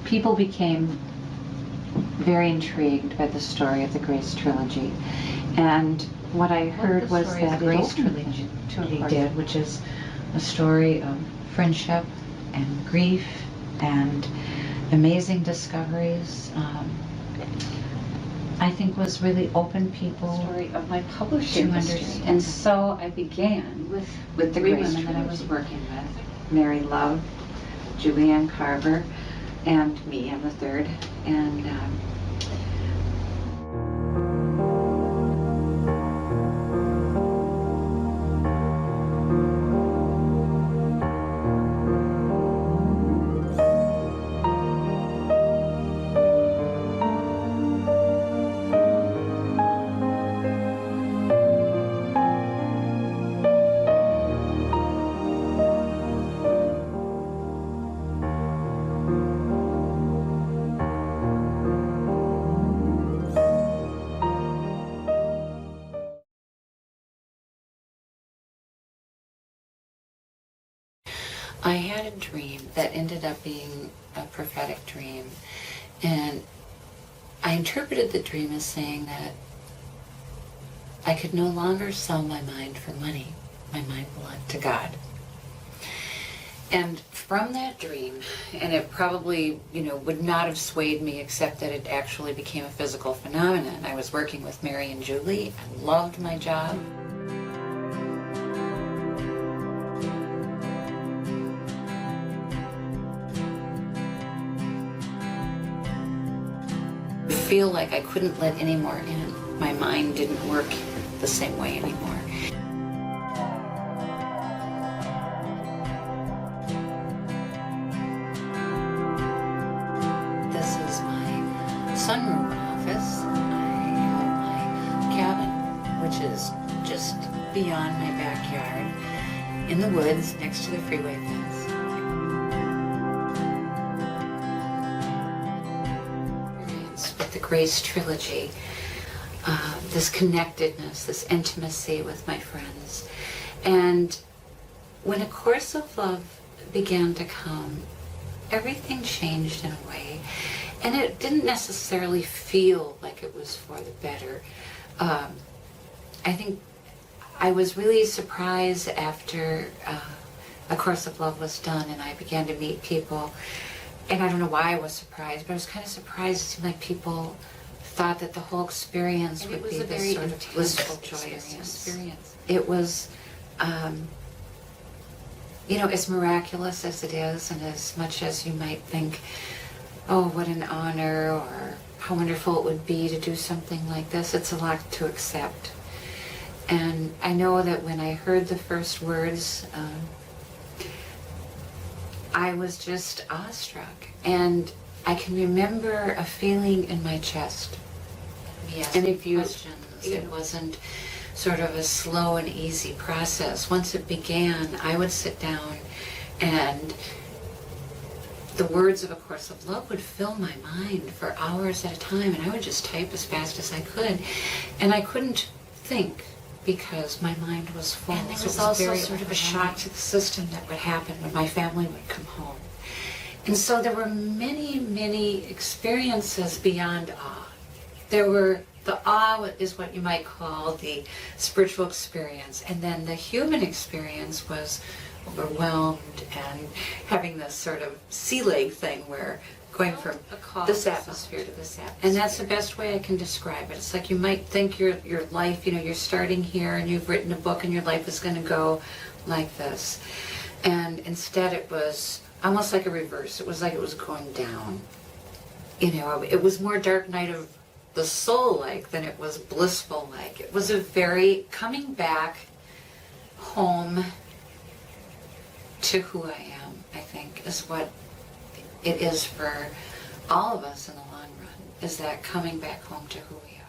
people became very intrigued by the story of the Grace Trilogy. And what I heard was that the Grace Trilogy did, which is a story of friendship and grief and amazing discoveries. I think was really open people story of my publishing history. And so I began with the three women that I was working with: Mary Love, Julianne Carver, and me. I'm the third. And I had a dream that ended up being a prophetic dream, and I interpreted the dream as saying that I could no longer sell my mind for money. My mind belonged to God. And from that dream, and it probably, would not have swayed me except that it actually became a physical phenomenon. I was working with Mary and Julie. I loved my job. I feel like I couldn't let any more in. My mind didn't work the same way anymore. This is my sunroom office. I have my cabin, which is just beyond my backyard, in the woods next to the freeway fence. The Grace Trilogy, this connectedness, this intimacy with my friends. And when A Course of Love began to come, everything changed in a way. And it didn't necessarily feel like it was for the better. I think I was really surprised after A Course of Love was done and I began to meet people. And I don't know why I was surprised, but I was kind of surprised. It seemed like people thought that the whole experience would be this sort of blissful, joyous experience. It was, as miraculous as it is, and as much as you might think, oh, what an honor, or how wonderful it would be to do something like this, it's a lot to accept. And I know that when I heard the first words, I was just awestruck, and I can remember a feeling in my chest. Yes, and if you questions, it wasn't sort of a slow and easy process. Once it began, I would sit down, and the words of A Course of Love would fill my mind for hours at a time, and I would just type as fast as I could, and I couldn't think, because my mind was full. And there was also sort of a shock to the system that would happen when my family would come home. And so there were many, many experiences beyond awe. The awe is what you might call the spiritual experience, and then the human experience was overwhelmed and having this sort of sea leg thing where going from this atmosphere to this atmosphere. And that's the best way I can describe it. It's like you might think your life, you're starting here and you've written a book and your life is going to go like this. And instead it was almost like a reverse. It was like it was going down. It was more dark night of the soul-like than it was blissful-like. It was a very coming back home to who I am, I think, is what it is for all of us in the long run, is that coming back home to who we are.